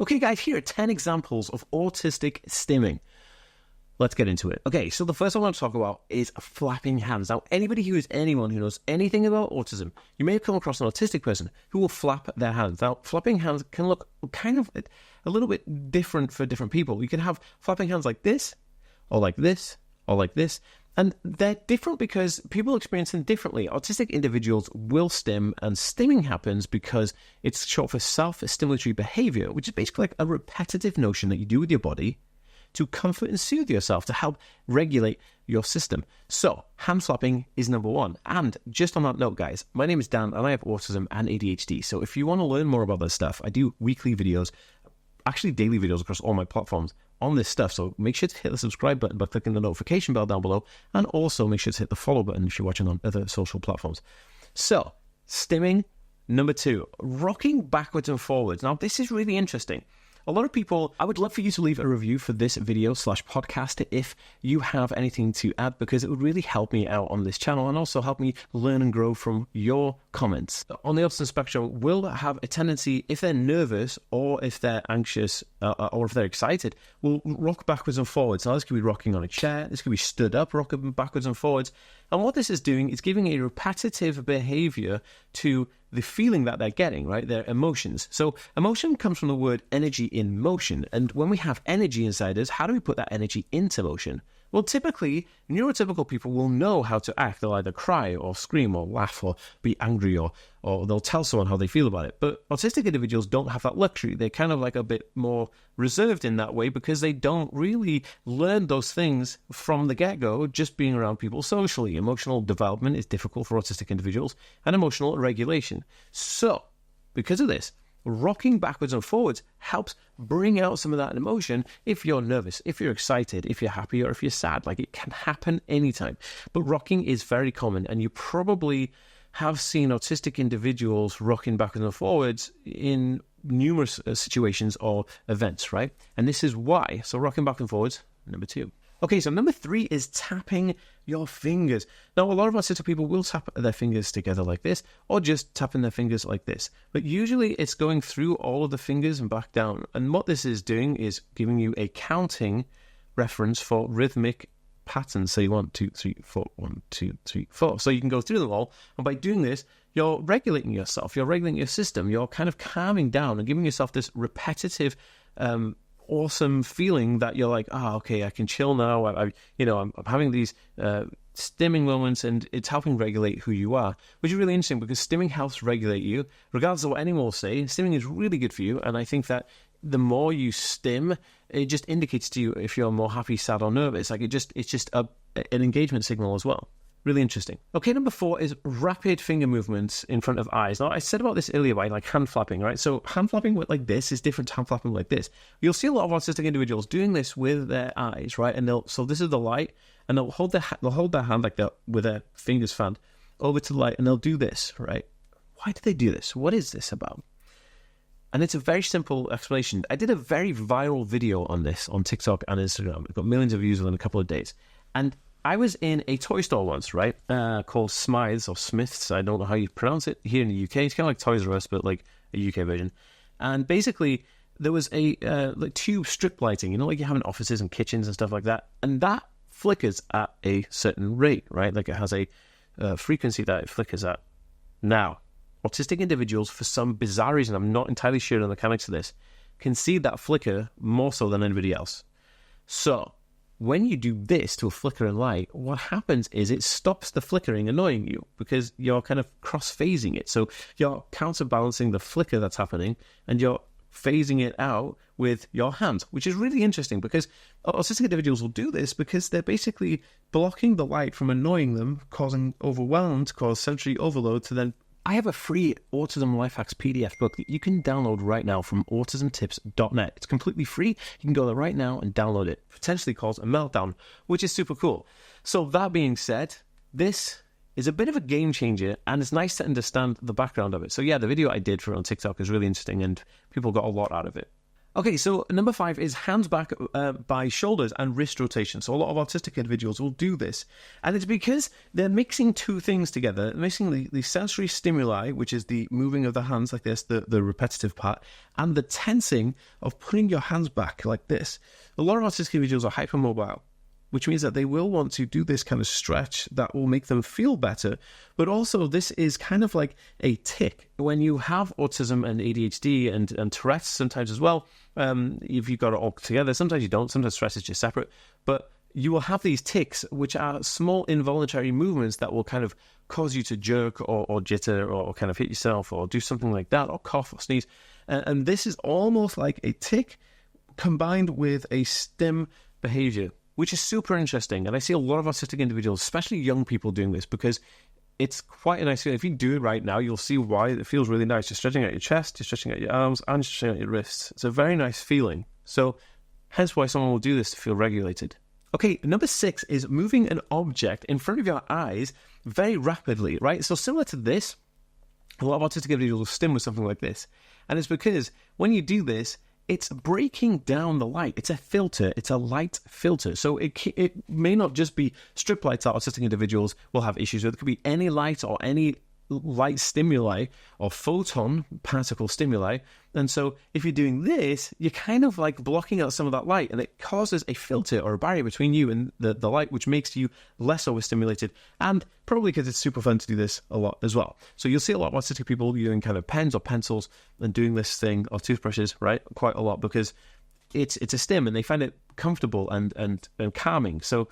Okay, guys, here are 10 examples of autistic stimming. Let's get into it. Okay, so the first one I want to talk about is flapping hands. Now, anyone who knows anything about autism, you may have come across an autistic person who will flap their hands. Now, flapping hands can look kind of a little bit different for different people. You can have flapping hands like this, or like this, or like this. And they're different because people experience them differently. Autistic individuals will stim, and stimming happens because it's short for self-stimulatory behaviour, which is basically like a repetitive notion that you do with your body to comfort and soothe yourself, to help regulate your system. So, hand flapping is number one. And just on that note, guys, my name is Dan, and I have autism and ADHD. So if you want to learn more about this stuff, I do weekly videos, actually daily videos across all my platforms on this stuff. So make sure to hit the subscribe button by clicking the notification bell down below, and also make sure to hit the follow button if you're watching on other social platforms. So, stimming, number two, rocking backwards and forwards. Now, this is really interesting. A lot of people, I would love for you to leave a review for this video/podcast if you have anything to add, because it would really help me out on this channel and also help me learn and grow from your comments. On the autism spectrum will have a tendency, if they're nervous or if they're anxious or if they're excited, will rock backwards and forwards. Now, this could be rocking on a chair, this could be stood up, rocking backwards and forwards. And what this is doing is giving a repetitive behavior to the feeling that they're getting, right? Their emotions. So emotion comes from the word energy in motion. And when we have energy inside us, how do we put that energy into motion? Well, typically, neurotypical people will know how to act. They'll either cry or scream or laugh or be angry or they'll tell someone how they feel about it. But autistic individuals don't have that luxury. They're kind of like a bit more reserved in that way because they don't really learn those things from the get-go, just being around people socially. Emotional development is difficult for autistic individuals, and emotional regulation. So, because of this, rocking backwards and forwards helps bring out some of that emotion if you're nervous, if you're excited, if you're happy, or if you're sad. Like, it can happen anytime. But rocking is very common, and you probably have seen autistic individuals rocking backwards and forwards in numerous situations or events, right? And this is why. So rocking back and forwards, number two. Okay, so number three is tapping your fingers. Now, a lot of autistic people will tap their fingers together like this, or just tapping their fingers like this. But usually it's going through all of the fingers and back down. And what this is doing is giving you a counting reference for rhythmic patterns. So you 1, 2, 3, 4, 1, 2, 3, 4. So you can go through them all. And by doing this, you're regulating yourself. You're regulating your system. You're kind of calming down and giving yourself this repetitive awesome feeling that you're like, okay, I can chill now. I'm having these stimming moments, and it's helping regulate who you are, which is really interesting because stimming helps regulate you. Regardless of what anyone will say, stimming is really good for you. And I think that the more you stim, it just indicates to you if you're more happy, sad, or nervous. Like, it's just an engagement signal as well. Really interesting. Okay, number four is rapid finger movements in front of eyes. Now, I said about this earlier by like hand flapping, right? So hand flapping with like this is different to hand flapping like this. You'll see a lot of autistic individuals doing this with their eyes, right? And so this is the light, and they'll hold their hand like that with their fingers fanned over to the light, and they'll do this, right? Why do they do this? What is this about? And it's a very simple explanation. I did a very viral video on this on TikTok and Instagram. It got millions of views within a couple of days. And I was in a toy store once, right, called Smythe's or Smith's. I don't know how you pronounce it here in the UK. It's kind of like Toys R Us, but like a UK version. And basically, there was a like tube strip lighting, like you have in offices and kitchens and stuff like that. And that flickers at a certain rate, right? Like, it has a frequency that it flickers at. Now, autistic individuals, for some bizarre reason, I'm not entirely sure on the mechanics of this, can see that flicker more so than anybody else. So when you do this to a flickering light, what happens is it stops the flickering annoying you because you're kind of cross-phasing it. So you're counterbalancing the flicker that's happening and you're phasing it out with your hand, which is really interesting because autistic individuals will do this because they're basically blocking the light from annoying them, causing overwhelm, to cause sensory overload, to then... I have a free Autism Life Hacks PDF book that you can download right now from autismtips.net. It's completely free. You can go there right now and download it. Potentially cause a meltdown, which is super cool. So that being said, this is a bit of a game changer, and it's nice to understand the background of it. So yeah, the video I did for it on TikTok is really interesting, and people got a lot out of it. Okay, so number 5 is hands back by shoulders and wrist rotation. So a lot of autistic individuals will do this. And it's because they're mixing two things together, mixing the sensory stimuli, which is the moving of the hands like this, the repetitive part, and the tensing of putting your hands back like this. A lot of autistic individuals are hypermobile, which means that they will want to do this kind of stretch that will make them feel better. But also this is kind of like a tic. When you have autism and ADHD and Tourette's sometimes as well, if you've got it all together, sometimes you don't, sometimes Tourette's is just separate, but you will have these tics, which are small involuntary movements that will kind of cause you to jerk or jitter or kind of hit yourself or do something like that or cough or sneeze. And this is almost like a tic combined with a stim behaviour, which is super interesting. And I see a lot of autistic individuals, especially young people, doing this because it's quite a nice feeling. If you do it right now, you'll see why it feels really nice. You're stretching out your chest, you're stretching out your arms, and you're stretching out your wrists. It's a very nice feeling. So hence why someone will do this to feel regulated. Okay, number 6 is moving an object in front of your eyes very rapidly, right? So similar to this, a lot of autistic individuals will stim with something like this. And it's because when you do this, it's breaking down the light. It's a filter. It's a light filter. So it may not just be strip lights that autistic individuals will have issues with. It could be any light or any light stimuli or photon particle stimuli. And so if you're doing this, you're kind of like blocking out some of that light, and it causes a filter or a barrier between you and the light, which makes you less overstimulated. And probably because it's super fun to do this a lot as well. So you'll see a lot of autistic people using kind of pens or pencils and doing this thing, or toothbrushes, right? Quite a lot, because it's a stim and they find it comfortable and calming. So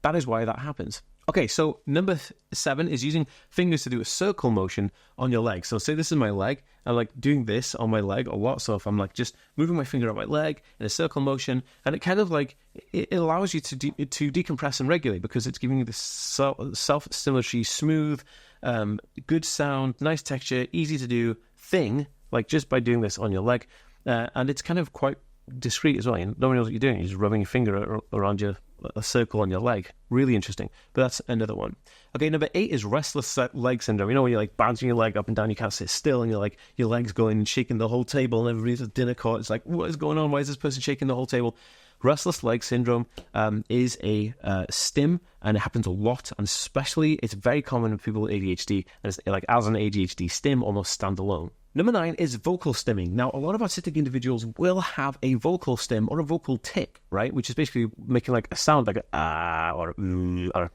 that is why that happens. Okay, so number 7 is using fingers to do a circle motion on your leg. So say this is my leg. I'm like doing this on my leg a lot. So if I'm like just moving my finger on my leg in a circle motion, and it kind of like, it allows you to decompress and regulate, because it's giving you this self-stimulatory, smooth, good sound, nice texture, easy to do thing, like just by doing this on your leg. And it's kind of quite discreet as well. Nobody knows what you're doing. You're just rubbing your finger around a circle on your leg. Really interesting. But that's another one. Okay, number 8 is restless leg syndrome. You know, when you're like bouncing your leg up and down, you can't sit still, and you're like, your leg's going and shaking the whole table, and everybody's at dinner court. It's like, what is going on? Why is this person shaking the whole table? Restless leg syndrome is a stim, and it happens a lot, and especially it's very common with people with ADHD, and it's like as an ADHD stim, almost standalone. Number 9 is vocal stimming. Now, a lot of autistic individuals will have a vocal stim or a vocal tic, right? Which is basically making like a sound like a ah or a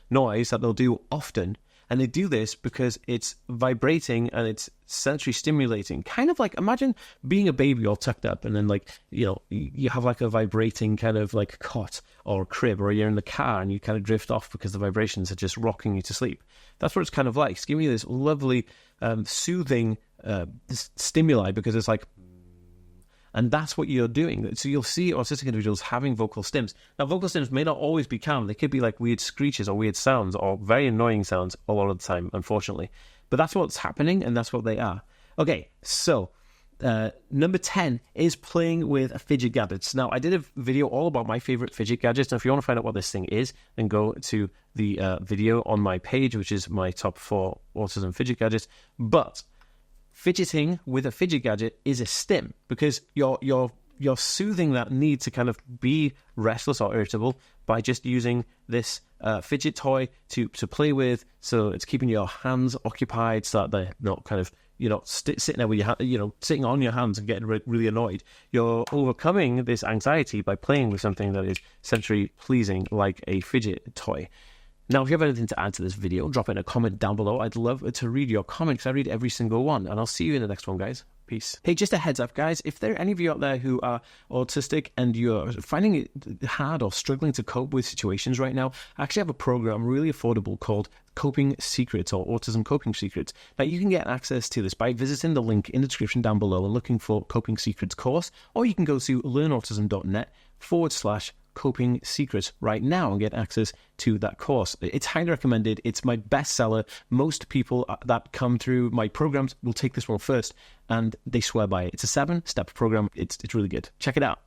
noise that they'll do often. And they do this because it's vibrating and it's sensory stimulating. Kind of like, imagine being a baby all tucked up, and then like, you know, you have like a vibrating kind of like cot or crib, or you're in the car and you kind of drift off because the vibrations are just rocking you to sleep. That's what it's kind of like. It's giving you this lovely, soothing stimuli, because it's like, and that's what you're doing. So you'll see autistic individuals having vocal stims. Now, vocal stims may not always be calm. They could be like weird screeches or weird sounds or very annoying sounds a lot of the time, unfortunately. But that's what's happening, and that's what they are. Okay, so number 10 is playing with fidget gadgets. Now, I did a video all about my favorite fidget gadgets. Now, if you want to find out what this thing is, then go to the video on my page, which is my top 4 autism fidget gadgets. But fidgeting with a fidget gadget is a stim, because you're soothing that need to kind of be restless or irritable by just using this fidget toy to play with. So it's keeping your hands occupied so that they're not kind of, you're not sitting there with your sitting on your hands and getting really annoyed. You're overcoming this anxiety by playing with something that is sensory pleasing, like a fidget toy. Now, if you have anything to add to this video, drop in a comment down below. I'd love to read your comments. I read every single one, and I'll see you in the next one, guys. Peace. Hey, just a heads up, guys. If there are any of you out there who are autistic and you're finding it hard or struggling to cope with situations right now, I actually have a program really affordable called Coping Secrets, or Autism Coping Secrets. Now, you can get access to this by visiting the link in the description down below and looking for Coping Secrets course, or you can go to learnautism.net/Coping Secrets right now and get access to that course. It's highly recommended. It's my bestseller. Most people that come through my programs will take this one first, and they swear by it. It's a 7-step program. It's really good. Check it out.